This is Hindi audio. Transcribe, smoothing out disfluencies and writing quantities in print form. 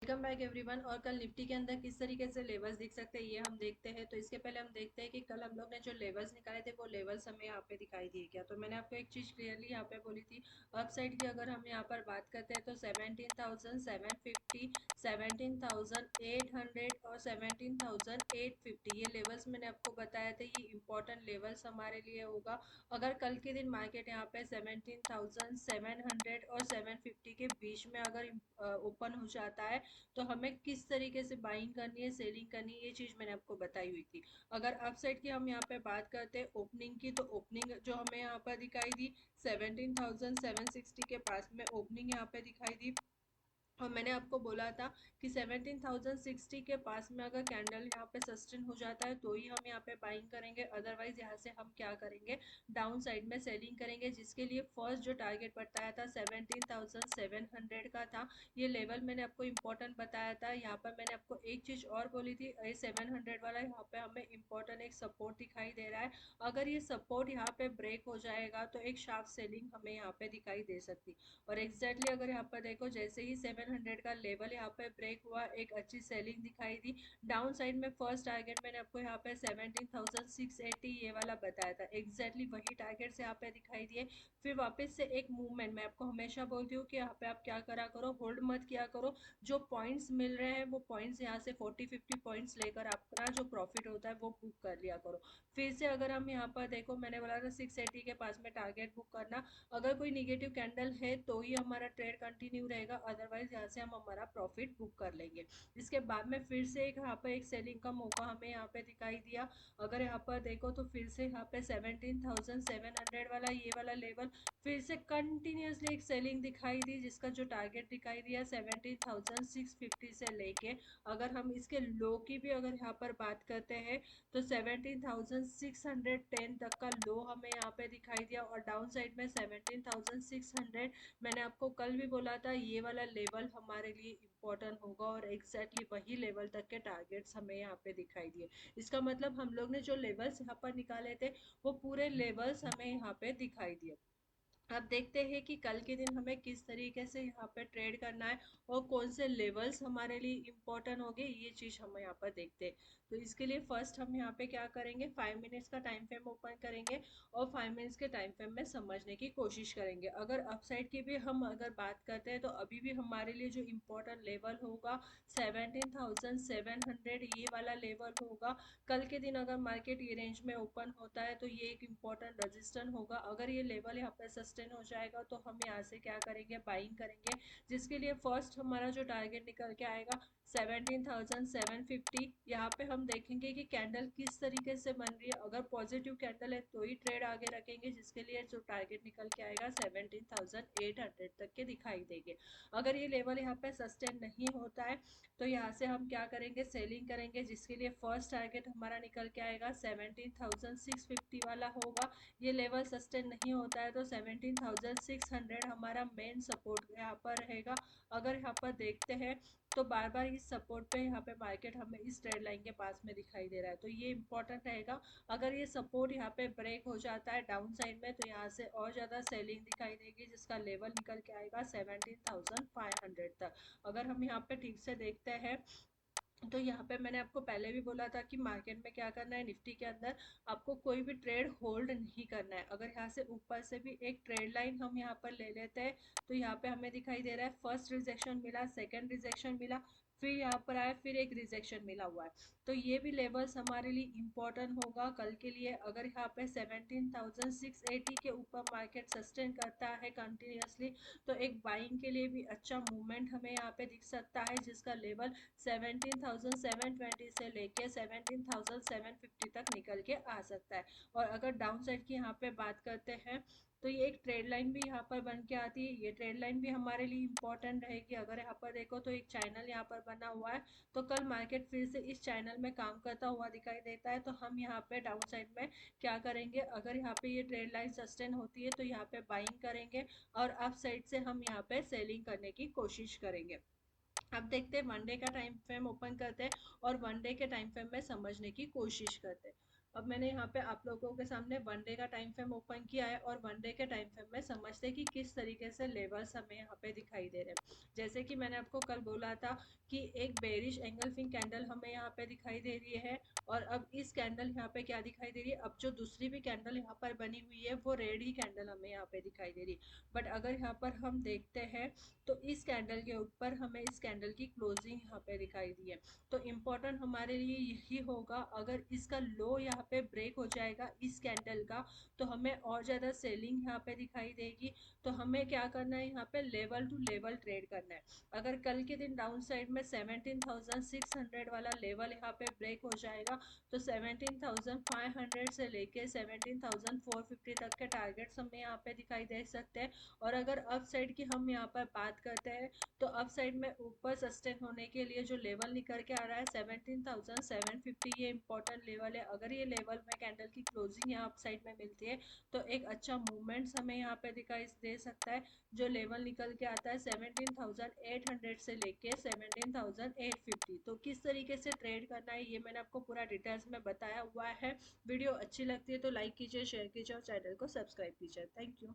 Welcome back everyone. और कल निफ्टी के अंदर किस तरीके से लेवल्स दिख सकते हैं ये हम देखते हैं। तो इसके पहले हम देखते हैं कि कल हम लोग ने जो लेवल्स निकाले थे वो लेवल्स हमें यहाँ पे दिखाई दिए क्या। तो मैंने आपको एक चीज़ क्लियरली यहाँ पे बोली थी, अप साइड की अगर हम यहाँ पर बात करते हैं तो 17,750, 17,800 और 17,850 ये लेवल्स मैंने आपको बताया था। ये इंपॉर्टेंट लेवल्स हमारे लिए होगा। अगर कल के दिन मार्केट यहाँ पे 17,700 और 750 के बीच में अगर ओपन हो जाता है तो हमें किस तरीके से बाइंग करनी है, सेलिंग करनी है, ये चीज़ मैंने आपको बताई हुई थी। अगर अप साइड की हम यहाँ पे बात करते हैं ओपनिंग की, तो ओपनिंग जो हमें यहाँ पर दिखाई दी 17,760 के पास में ओपनिंग यहाँ पे दिखाई दी। और मैंने आपको बोला था कि 17,060 के पास में अगर कैंडल यहाँ पे सस्टेन हो जाता है तो ही हम यहाँ पे बाइंग करेंगे, अदरवाइज यहाँ से हम क्या करेंगे, डाउन साइड में सेलिंग करेंगे। जिसके लिए फर्स्ट जो टारगेट बताया था 17,700 का था। ये लेवल मैंने आपको इम्पोर्टेंट बताया था। यहाँ पर मैंने आपको एक चीज़ और बोली थी, 700 वाला यहाँ पे हमें इम्पोर्टेंट एक सपोर्ट दिखाई दे रहा है। अगर ये सपोर्ट यहाँ पे ब्रेक हो जाएगा तो एक शार्प सेलिंग हमें यहाँ पे दिखाई दे सकती। और एग्जैक्टली अगर यहाँ पर देखो, जैसे ही 700 का लेवल यहाँ पे ब्रेक हुआ, एक अच्छी सेलिंग दिखाई दी। डाउन साइड में फर्स्ट टारगेट मैंने आपको यहाँ पे 17,680 ये वाला बताया था। एग्जैक्टली वही टारगेट से यहाँ पे दिखाई दिए। फिर वापस से एक मूवमेंट, मैं आपको हमेशा बोलती हूँ कि यहाँ पे आप क्या करा करो, होल्ड मत किया करो। जो पॉइंट्स मिल रहे हैं वो पॉइंट्स यहाँ से 40-50 पॉइंट्स लेकर अपना जो प्रॉफिट होता है वो बुक कर लिया करो। फिर से अगर हम यहाँ पर देखो, मैंने बोला था 680 के पास में टारगेट बुक करना। अगर कोई निगेटिव कैंडल है तो ही हमारा ट्रेड कंटिन्यू रहेगा, अदरवाइज यहाँ से हम हमारा प्रॉफिट बुक कर लेंगे। इसके बाद में फिर से एक यहाँ पर एक सेलिंग का मौका हमें यहाँ पे दिखाई दिया। अगर यहाँ पर देखो तो फिर से यहाँ पे 17,700 वाला ये वाला लेवल फिर से कंटिन्यूसली एक सेलिंग दिखाई दी, जिसका जो टारगेट दिखाई दिया 17,650 से लेके, अगर हम इसके लो की भी अगर यहाँ पर बात करते हैं तो 17,610 तक का लो हमें यहाँ पे दिखाई दिया। और डाउन साइड में 17,600, मैंने आपको कल भी बोला था ये वाला लेवल हमारे लिए इम्पोर्टेंट होगा। और एग्जैक्टली वही लेवल तक के टारगेट्स हमें यहाँ पे दिखाई दिए। इसका मतलब हम लोग ने जो लेवल्स यहाँ पर निकाले थे वो पूरे लेवल्स हमें यहाँ पे दिखाई दिए। अब देखते हैं कि कल के दिन हमें किस तरीके से यहाँ पे ट्रेड करना है और कौन से लेवल्स हमारे लिए इम्पोर्टेंट होंगे, ये चीज़ हम यहाँ पर देखते हैं। तो इसके लिए फर्स्ट हम यहाँ पे क्या करेंगे, 5 मिनट्स का टाइम फ्रेम ओपन करेंगे और 5 मिनट्स के टाइम फ्रेम में समझने की कोशिश करेंगे। अगर अपसाइड की भी हम अगर बात करते हैं तो अभी भी हमारे लिए जो इम्पोर्टेंट लेवल होगा 17,700 ये वाला लेवल होगा। कल के दिन अगर मार्केट ये रेंज में ओपन होता है तो ये एक इम्पोर्टेंट रजिस्टेंस होगा। अगर ये लेवल यहाँ पे सस्टेन हो जाएगा तो हम यहाँ से क्या करेंगे, बाइंग करेंगे। जिसके लिए फर्स्ट हमारा जो टारगेट निकल के आएगा 17,750। यहाँ पे हम देखेंगे कि कैंडल किस तरीके से बन रही है। अगर पॉजिटिव कैंडल है तो ही ट्रेड आगे रखेंगे, जिसके लिए जो टारगेट निकल के आएगा 17,800 तक के दिखाई देंगे। अगर ये लेवल यहाँ पे सस्टेन नहीं होता है तो यहाँ से हम क्या करेंगे, सेलिंग करेंगे। जिसके लिए फर्स्ट टारगेट हमारा निकल के आएगा 17,650 वाला होगा। ये लेवल सस्टेन नहीं होता है तो 17,600 हमारा मेन सपोर्ट यहाँ पर रहेगा। अगर यहाँ पर देखते हैं तो बार बार इस सपोर्ट पे यहाँ पे मार्केट हमें इस ट्रेड लाइन के पास में दिखाई दे रहा है, तो ये इंपॉर्टेंट रहेगा। अगर ये सपोर्ट यहाँ पे ब्रेक हो जाता है डाउन साइड में तो यहाँ से और ज़्यादा सेलिंग दिखाई देगी, जिसका लेवल निकल के आएगा 17,500 तक। अगर हम यहाँ पे ठीक से देखते हैं तो यहाँ पे मैंने आपको पहले भी बोला था कि मार्केट में क्या करना है, निफ्टी के अंदर आपको कोई भी ट्रेड होल्ड नहीं करना है। अगर यहाँ से ऊपर से भी एक ट्रेड लाइन हम यहाँ पर ले लेते हैं तो यहाँ पे हमें दिखाई दे रहा है फर्स्ट रिजेक्शन मिला, सेकंड रिजेक्शन मिला, फिर यहाँ पर आया, फिर एक रिजेक्शन मिला हुआ है। तो ये भी लेवल्स हमारे लिए इम्पोर्टेंट होगा कल के लिए। अगर यहाँ पे 17,680 के ऊपर मार्केट सस्टेन करता है कंटिन्यूसली तो एक बाइंग के लिए भी अच्छा मूवमेंट हमें यहाँ पे दिख सकता है, जिसका लेवल 17,720 से लेके 17,750 तक निकल के आ सकता है। और अगर डाउन साइड की यहाँ पे बात करते हैं तो ये एक ट्रेड लाइन भी यहाँ पर बन के आती है। ये ट्रेड लाइन भी हमारे लिए इम्पोर्टेंट रहेगी। अगर यहाँ पर देखो तो एक चैनल यहाँ पर बना हुआ है, तो कल मार्केट फिर से इस चैनल में काम करता हुआ दिखाई देता है तो हम यहाँ पे डाउन साइड में क्या करेंगे, अगर यहाँ पे ये ट्रेड लाइन सस्टेन होती है तो यहाँ पे बाइंग करेंगे और अप साइड से हम यहाँ पे सेलिंग करने की कोशिश करेंगे। अब देखते हैं, वन डे का टाइम फ्रेम ओपन करते हैं और वन डे के टाइम फ्रेम में समझने की कोशिश करते हैं। अब मैंने यहाँ पे आप लोगों के सामने वन डे का टाइम फ्रेम ओपन किया है और वन डे के टाइम फ्रेम में समझते हैं कि किस तरीके से लेवल्स हमें यहाँ पे दिखाई दे रहे हैं। जैसे कि मैंने आपको कल बोला था कि एक बेरिश एंगल्फिंग कैंडल हमें यहाँ पे दिखाई दे रही है, और अब इस कैंडल यहाँ पे क्या दिखाई दे रही है, अब जो दूसरी भी कैंडल यहाँ पर बनी हुई है वो रेड ही कैंडल हमें यहाँ पे दिखाई दे रही है। बट अगर यहाँ पर हम देखते हैं तो इस कैंडल के ऊपर हमें इस कैंडल की क्लोजिंग यहाँ पे दिखाई दी है। तो इम्पोर्टेंट हमारे लिए यही होगा, अगर इसका लो यहाँ पे ब्रेक हो जाएगा इस कैंडल का, तो हमें और ज़्यादा सेलिंग यहाँ पे दिखाई देगी। तो हमें क्या करना है, यहाँ पे लेवल टू लेवल ट्रेड करना है। अगर कल के दिन डाउन साइड में 17,600 वाला लेवल यहाँ पे ब्रेक हो जाएगा, तो 17,500 से लेके 17,450 तक के टारगेट्स हमें यहाँ पे दिखाई दे सकते हैं। और अगर अप साइड की हम यहाँ पर बात करते हैं, तो अप साइड में ऊपर सस्टेन होने के लिए जो लेवल निकल के आ रहा है 17,750, ये इंपॉर्टेंट लेवल है। अगर ये लेवल में कैंडल की क्लोजिंग यहाँ अप साइड में मिलती है तो एक अच्छा मूवमेंट्स हमें यहाँ पे दिखाई दे सकता है। जो लेवल निकल के आता है 17,800 से लेके 17,850, तो किस तरीके से ट्रेड करना है ये मैंने आपको पूरा डिटेल्स में बताया हुआ है। वीडियो अच्छी लगती है तो लाइक कीजिए, शेयर कीजिए और चैनल को सब्सक्राइब कीजिए। Thank you.